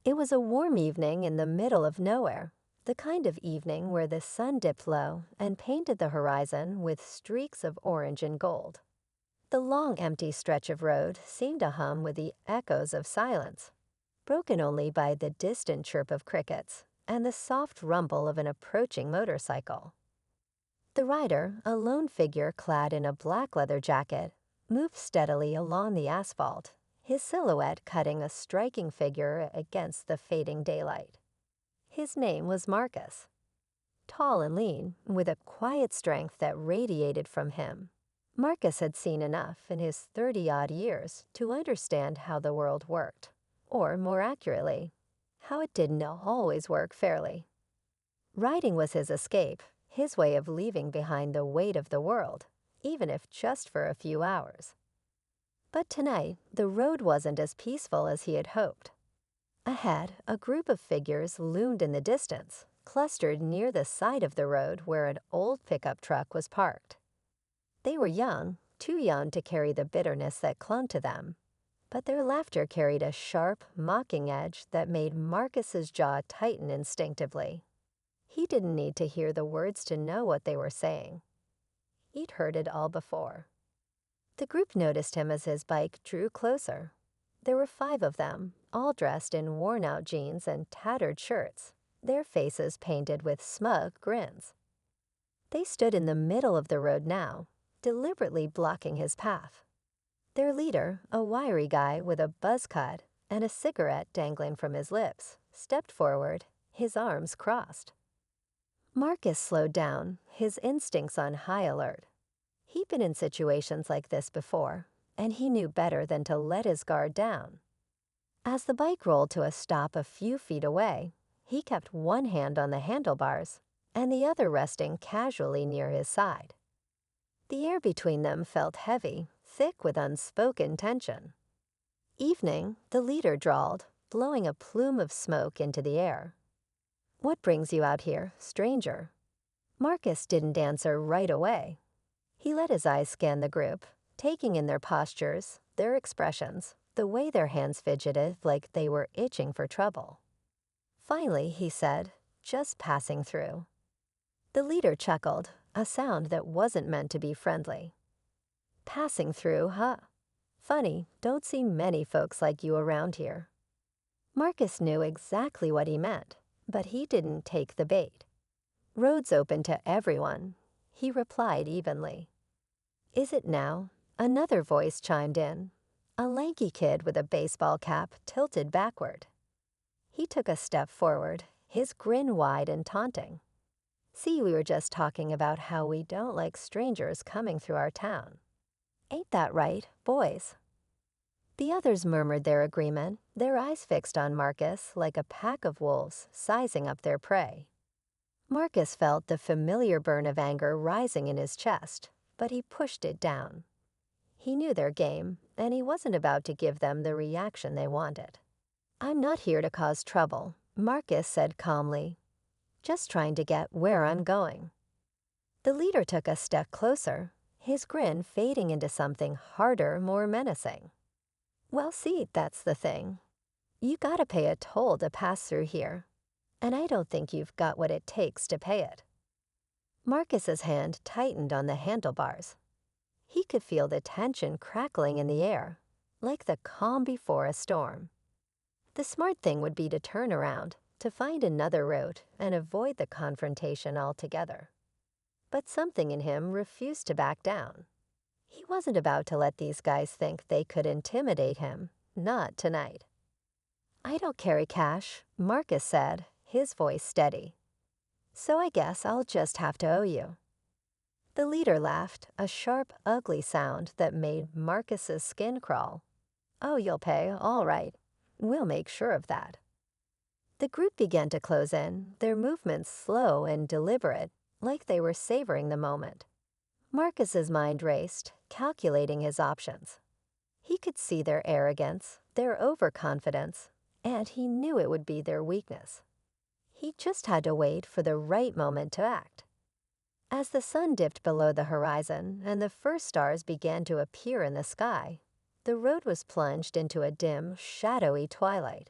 It was a warm evening in the middle of nowhere, the kind of evening where the sun dipped low and painted the horizon with streaks of orange and gold. The long empty stretch of road seemed to hum with the echoes of silence, broken only by the distant chirp of crickets and the soft rumble of an approaching motorcycle. The rider, a lone figure clad in a black leather jacket, moved steadily along the asphalt, his silhouette cutting a striking figure against the fading daylight. His name was Marcus. Tall and lean, with a quiet strength that radiated from him, Marcus had seen enough in his 30-odd years to understand how the world worked, or more accurately, how it didn't always work fairly. Riding was his escape, his way of leaving behind the weight of the world, even if just for a few hours. But tonight, the road wasn't as peaceful as he had hoped. Ahead, a group of figures loomed in the distance, clustered near the side of the road where an old pickup truck was parked. They were young, too young to carry the bitterness that clung to them, but their laughter carried a sharp, mocking edge that made Marcus's jaw tighten instinctively. He didn't need to hear the words to know what they were saying. He'd heard it all before. The group noticed him as his bike drew closer. There were 5 of them, all dressed in worn-out jeans and tattered shirts, their faces painted with smug grins. They stood in the middle of the road now, deliberately blocking his path. Their leader, a wiry guy with a buzz cut and a cigarette dangling from his lips, stepped forward, his arms crossed. Marcus slowed down, his instincts on high alert. He'd been in situations like this before, and he knew better than to let his guard down. As the bike rolled to a stop a few feet away, he kept one hand on the handlebars and the other resting casually near his side. The air between them felt heavy, thick with unspoken tension. "Evening," the leader drawled, blowing a plume of smoke into the air. "What brings you out here, stranger?" Marcus didn't answer right away. He let his eyes scan the group, taking in their postures, their expressions, the way their hands fidgeted like they were itching for trouble. Finally, he said, "Just passing through." The leader chuckled, a sound that wasn't meant to be friendly. "Passing through, huh? Funny, don't see many folks like you around here." Marcus knew exactly what he meant, but he didn't take the bait. "Road's open to everyone," he replied evenly. "Is it now?" Another voice chimed in, a lanky kid with a baseball cap tilted backward. He took a step forward, his grin wide and taunting. "See, we were just talking about how we don't like strangers coming through our town. Ain't that right, boys?" The others murmured their agreement, their eyes fixed on Marcus like a pack of wolves sizing up their prey. Marcus felt the familiar burn of anger rising in his chest, but he pushed it down. He knew their game, and he wasn't about to give them the reaction they wanted. "I'm not here to cause trouble," Marcus said calmly. "Just trying to get where I'm going." The leader took a step closer, his grin fading into something harder, more menacing. "Well, see, that's the thing. You gotta pay a toll to pass through here, and I don't think you've got what it takes to pay it." Marcus's hand tightened on the handlebars. He could feel the tension crackling in the air, like the calm before a storm. The smart thing would be to turn around, to find another route and avoid the confrontation altogether. But something in him refused to back down. He wasn't about to let these guys think they could intimidate him, not tonight. "I don't carry cash," Marcus said, his voice steady. "So I guess I'll just have to owe you." The leader laughed, a sharp, ugly sound that made Marcus's skin crawl. "Oh, you'll pay, all right. We'll make sure of that." The group began to close in, their movements slow and deliberate, like they were savoring the moment. Marcus's mind raced, calculating his options. He could see their arrogance, their overconfidence, and he knew it would be their weakness. He just had to wait for the right moment to act. As the sun dipped below the horizon and the first stars began to appear in the sky, the road was plunged into a dim, shadowy twilight.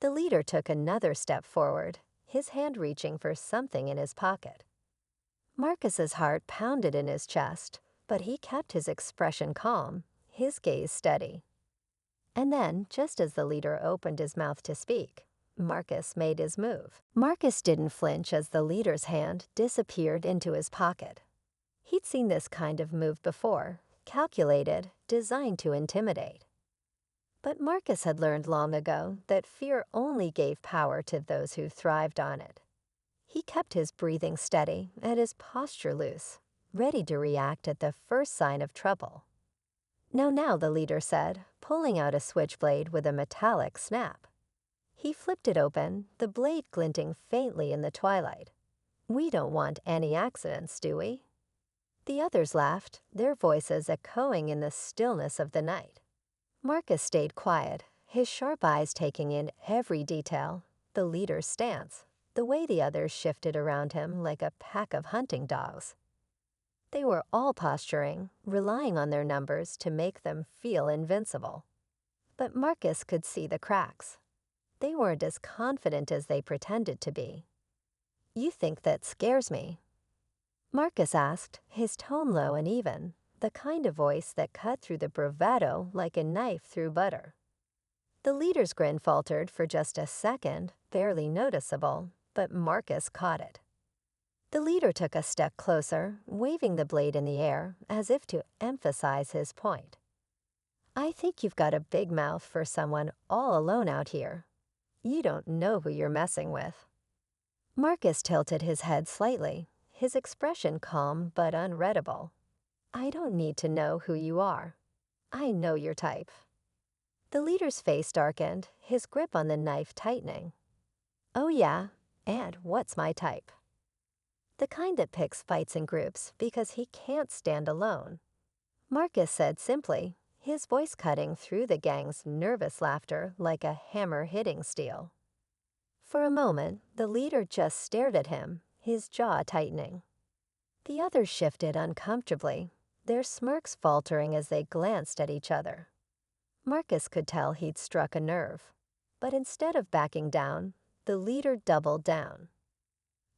The leader took another step forward, his hand reaching for something in his pocket. Marcus's heart pounded in his chest, but he kept his expression calm, his gaze steady. And then, just as the leader opened his mouth to speak, Marcus made his move. Marcus didn't flinch as the leader's hand disappeared into his pocket. He'd seen this kind of move before, calculated, designed to intimidate. But Marcus had learned long ago that fear only gave power to those who thrived on it. He kept his breathing steady and his posture loose, ready to react at the first sign of trouble. Now, the leader said, pulling out a switchblade with a metallic snap. He flipped it open, the blade glinting faintly in the twilight. "We don't want any accidents, do we?" The others laughed, their voices echoing in the stillness of the night. Marcus stayed quiet, his sharp eyes taking in every detail, the leader's stance, the way the others shifted around him like a pack of hunting dogs. They were all posturing, relying on their numbers to make them feel invincible. But Marcus could see the cracks. They weren't as confident as they pretended to be. "You think that scares me?" Marcus asked, his tone low and even, the kind of voice that cut through the bravado like a knife through butter. The leader's grin faltered for just a second, barely noticeable, but Marcus caught it. The leader took a step closer, waving the blade in the air as if to emphasize his point. "I think you've got a big mouth for someone all alone out here. You don't know who you're messing with." Marcus tilted his head slightly, his expression calm but unreadable. "I don't need to know who you are. I know your type." The leader's face darkened, his grip on the knife tightening. "Oh yeah, and what's my type?" "The kind that picks fights in groups because he can't stand alone," Marcus said simply, his voice cutting through the gang's nervous laughter like a hammer hitting steel. For a moment, the leader just stared at him, his jaw tightening. The others shifted uncomfortably, their smirks faltering as they glanced at each other. Marcus could tell he'd struck a nerve, but instead of backing down, the leader doubled down.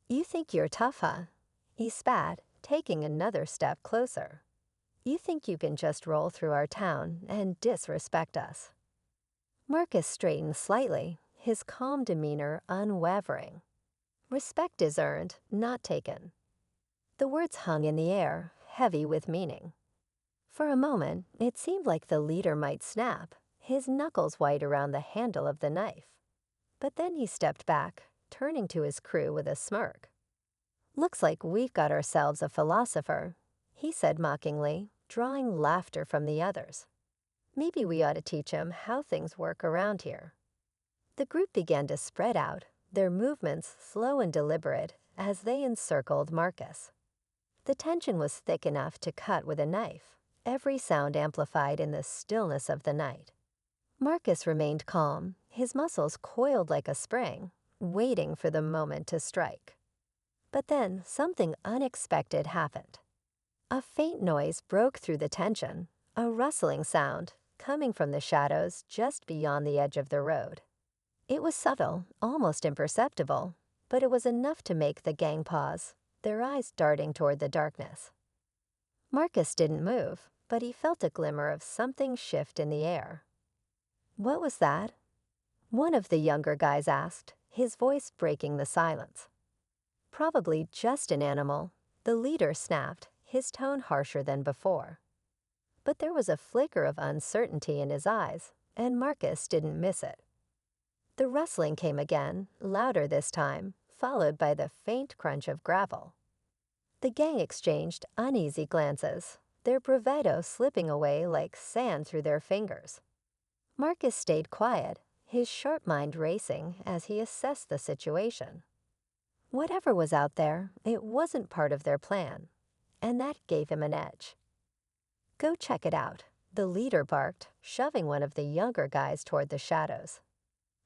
"You think you're tough, huh?" he spat, taking another step closer. "You think you can just roll through our town and disrespect us?" Marcus straightened slightly, his calm demeanor unwavering. "Respect is earned, not taken." The words hung in the air, heavy with meaning. For a moment, it seemed like the leader might snap, his knuckles white around the handle of the knife. But then he stepped back, turning to his crew with a smirk. "Looks like we've got ourselves a philosopher," he said mockingly, drawing laughter from the others. "Maybe we ought to teach him how things work around here." The group began to spread out, their movements slow and deliberate as they encircled Marcus. The tension was thick enough to cut with a knife, every sound amplified in the stillness of the night. Marcus remained calm, his muscles coiled like a spring, waiting for the moment to strike. But then something unexpected happened. A faint noise broke through the tension, a rustling sound coming from the shadows just beyond the edge of the road. It was subtle, almost imperceptible, but it was enough to make the gang pause, their eyes darting toward the darkness. Marcus didn't move, but he felt a glimmer of something shift in the air. "What was that?" one of the younger guys asked, his voice breaking the silence. "Probably just an animal," the leader snapped, his tone harsher than before. But there was a flicker of uncertainty in his eyes, and Marcus didn't miss it. The rustling came again, louder this time, followed by the faint crunch of gravel. The gang exchanged uneasy glances, their bravado slipping away like sand through their fingers. Marcus stayed quiet, his sharp mind racing as he assessed the situation. Whatever was out there, it wasn't part of their plan, and that gave him an edge. "Go check it out," the leader barked, shoving one of the younger guys toward the shadows.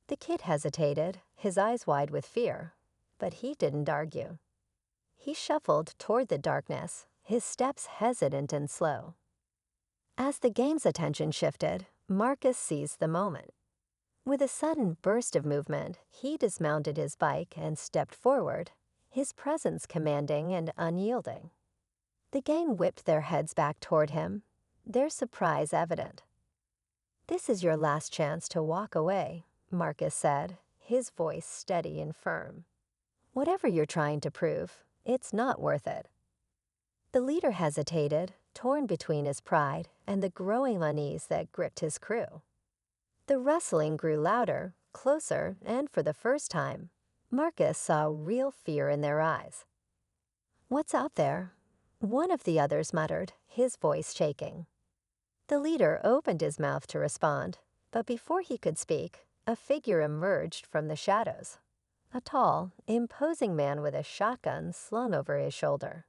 The kid hesitated, his eyes wide with fear, but he didn't argue. He shuffled toward the darkness, his steps hesitant and slow. As the gang's attention shifted, Marcus seized the moment. With a sudden burst of movement, he dismounted his bike and stepped forward, his presence commanding and unyielding. The gang whipped their heads back toward him, their surprise evident. "This is your last chance to walk away," Marcus said, his voice steady and firm. "Whatever you're trying to prove, it's not worth it." The leader hesitated, torn between his pride and the growing unease that gripped his crew. The rustling grew louder, closer, and for the first time, Marcus saw real fear in their eyes. "What's out there?" one of the others muttered, his voice shaking. The leader opened his mouth to respond, but before he could speak, a figure emerged from the shadows. A tall, imposing man with a shotgun slung over his shoulder.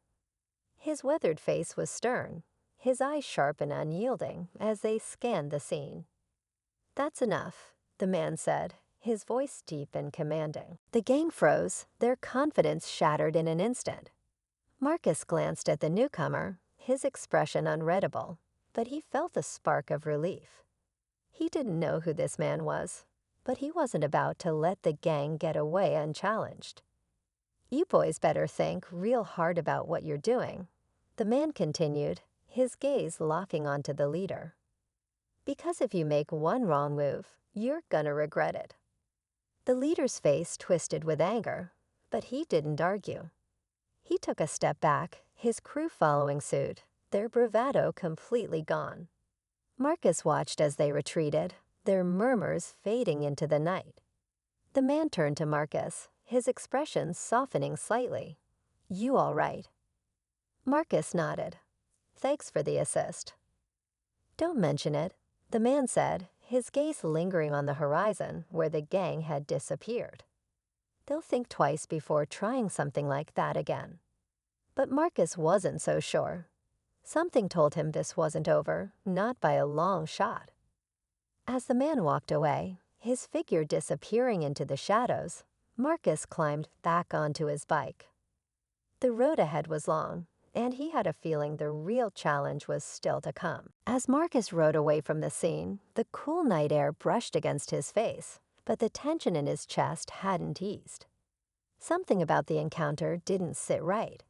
His weathered face was stern, his eyes sharp and unyielding as they scanned the scene. "That's enough," the man said, his voice deep and commanding. The gang froze, their confidence shattered in an instant. Marcus glanced at the newcomer, his expression unreadable, but he felt a spark of relief. He didn't know who this man was, but he wasn't about to let the gang get away unchallenged. "You boys better think real hard about what you're doing," the man continued, his gaze locking onto the leader. "Because if you make one wrong move, you're gonna regret it." The leader's face twisted with anger, but he didn't argue. He took a step back, his crew following suit, their bravado completely gone. Marcus watched as they retreated, their murmurs fading into the night. The man turned to Marcus, his expression softening slightly. "You all right?" Marcus nodded. "Thanks for the assist." "Don't mention it," the man said, his gaze lingering on the horizon where the gang had disappeared. "They'll think twice before trying something like that again." But Marcus wasn't so sure. Something told him this wasn't over, not by a long shot. As the man walked away, his figure disappearing into the shadows, Marcus climbed back onto his bike. The road ahead was long, and he had a feeling the real challenge was still to come. As Marcus rode away from the scene, the cool night air brushed against his face, but the tension in his chest hadn't eased. Something about the encounter didn't sit right.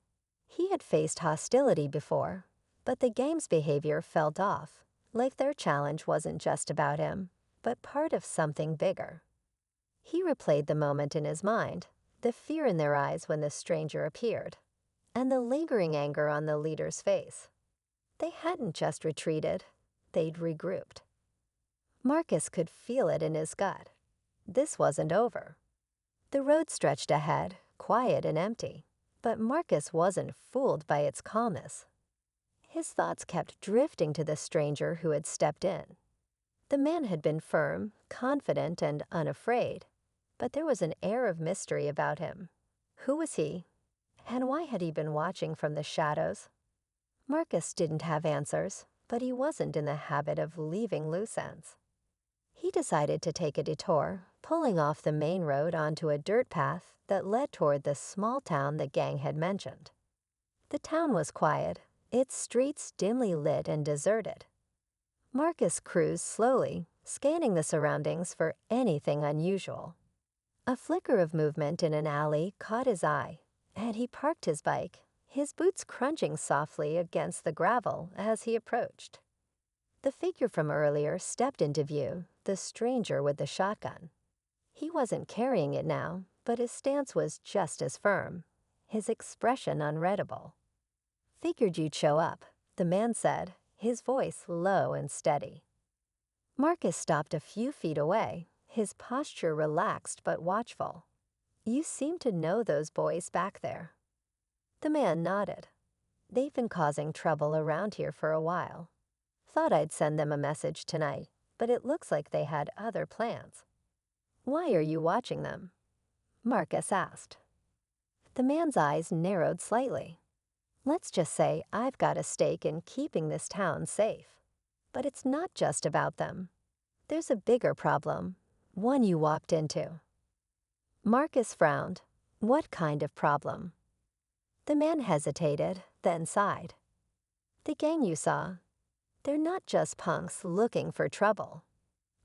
He had faced hostility before, but the gang's behavior felt off, like their challenge wasn't just about him, but part of something bigger. He replayed the moment in his mind, the fear in their eyes when the stranger appeared, and the lingering anger on the leader's face. They hadn't just retreated, they'd regrouped. Marcus could feel it in his gut. This wasn't over. The road stretched ahead, quiet and empty, but Marcus wasn't fooled by its calmness. His thoughts kept drifting to the stranger who had stepped in. The man had been firm, confident, and unafraid, but there was an air of mystery about him. Who was he? And why had he been watching from the shadows? Marcus didn't have answers, but he wasn't in the habit of leaving loose ends. He decided to take a detour, pulling off the main road onto a dirt path that led toward the small town the gang had mentioned. The town was quiet, its streets dimly lit and deserted. Marcus cruised slowly, scanning the surroundings for anything unusual. A flicker of movement in an alley caught his eye, and he parked his bike, his boots crunching softly against the gravel as he approached. The figure from earlier stepped into view, the stranger with the shotgun. He wasn't carrying it now, but his stance was just as firm, his expression unreadable. "Figured you'd show up," the man said, his voice low and steady. Marcus stopped a few feet away, his posture relaxed but watchful. "You seem to know those boys back there." The man nodded. "They've been causing trouble around here for a while. Thought I'd send them a message tonight, but it looks like they had other plans." "Why are you watching them?" Marcus asked. The man's eyes narrowed slightly. "Let's just say I've got a stake in keeping this town safe. But it's not just about them. There's a bigger problem, one you walked into." Marcus frowned. What kind of problem? The man hesitated, then sighed. "The gang you saw, they're not just punks looking for trouble.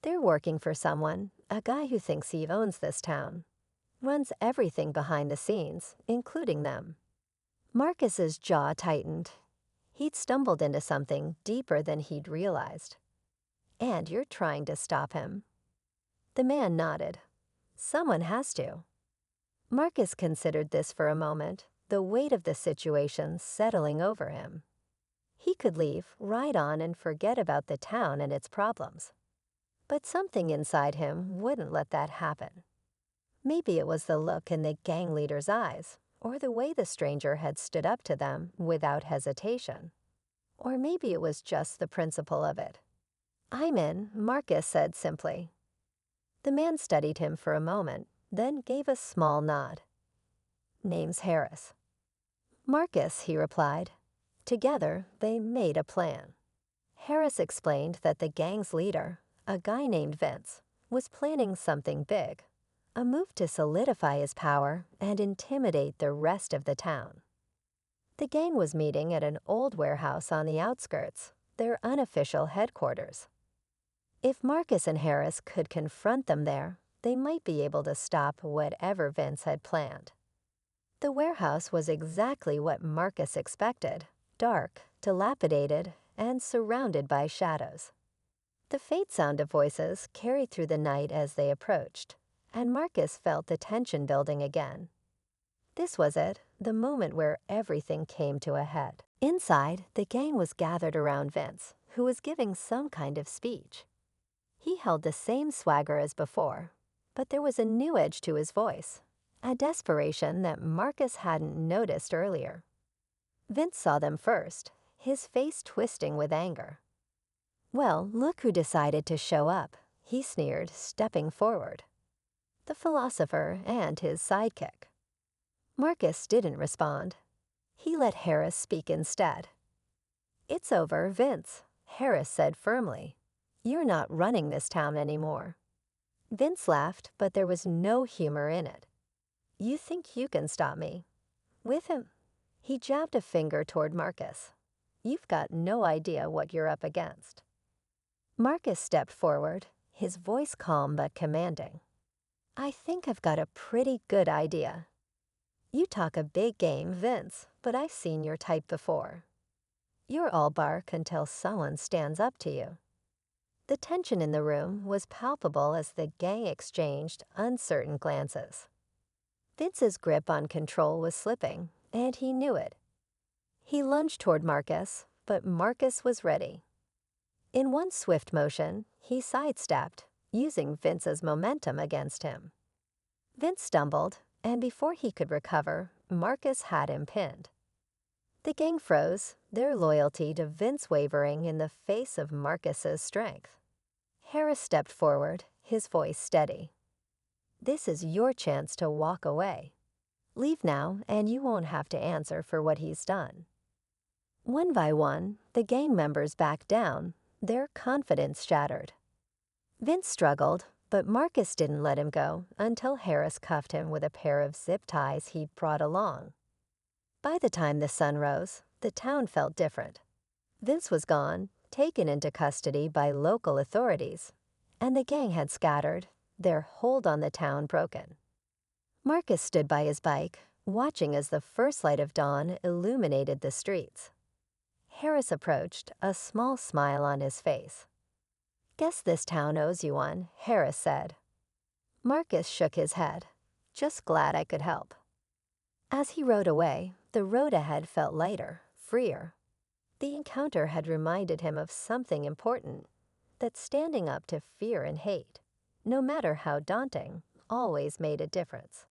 They're working for someone, a guy who thinks he owns this town. Runs everything behind the scenes, including them. Marcus's jaw tightened. He'd stumbled into something deeper than he'd realized. And you're trying to stop him. The man nodded. Someone has to. Marcus considered this for a moment, the weight of the situation settling over him. He could leave, ride on, and forget about the town and its problems. But something inside him wouldn't let that happen. Maybe it was the look in the gang leader's eyes, or the way the stranger had stood up to them without hesitation. Or maybe it was just the principle of it. "I'm in," Marcus said simply. The man studied him for a moment, then gave a small nod. "Name's Harris." "Marcus," he replied. Together, they made a plan. Harris explained that the gang's leader, a guy named Vince, was planning something big, a move to solidify his power and intimidate the rest of the town. The gang was meeting at an old warehouse on the outskirts, their unofficial headquarters. If Marcus and Harris could confront them there, they might be able to stop whatever Vince had planned. The warehouse was exactly what Marcus expected, dark, dilapidated, and surrounded by shadows. The faint sound of voices carried through the night as they approached, and Marcus felt the tension building again. This was it, the moment where everything came to a head. Inside, the gang was gathered around Vince, who was giving some kind of speech. He held the same swagger as before, but there was a new edge to his voice, a desperation that Marcus hadn't noticed earlier. Vince saw them first, his face twisting with anger. "Well, look who decided to show up," he sneered, stepping forward. The philosopher and his sidekick. Marcus didn't respond. He let Harris speak instead. "It's over, Vince," Harris said firmly. "You're not running this town anymore." Vince laughed, but there was no humor in it. "You think you can stop me?" "With him." He jabbed a finger toward Marcus. "You've got no idea what you're up against." Marcus stepped forward, his voice calm but commanding. "I think I've got a pretty good idea. You talk a big game, Vince, but I've seen your type before. You're all bark until someone stands up to you." The tension in the room was palpable as the gang exchanged uncertain glances. Vince's grip on control was slipping, and he knew it. He lunged toward Marcus, but Marcus was ready. In one swift motion, he sidestepped, using Vince's momentum against him. Vince stumbled, and before he could recover, Marcus had him pinned. The gang froze, their loyalty to Vince wavering in the face of Marcus's strength. Harris stepped forward, his voice steady. "This is your chance to walk away. Leave now, and you won't have to answer for what he's done." One by one, the gang members backed down, their confidence shattered. Vince struggled, but Marcus didn't let him go until Harris cuffed him with a pair of zip ties he'd brought along. By the time the sun rose, the town felt different. Vince was gone, taken into custody by local authorities, and the gang had scattered, their hold on the town broken. Marcus stood by his bike, watching as the first light of dawn illuminated the streets. Harris approached, a small smile on his face. "Guess this town owes you one," Harris said. Marcus shook his head. "Just glad I could help." As he rode away, the road ahead felt lighter, freer. The encounter had reminded him of something important, that standing up to fear and hate, no matter how daunting, always made a difference.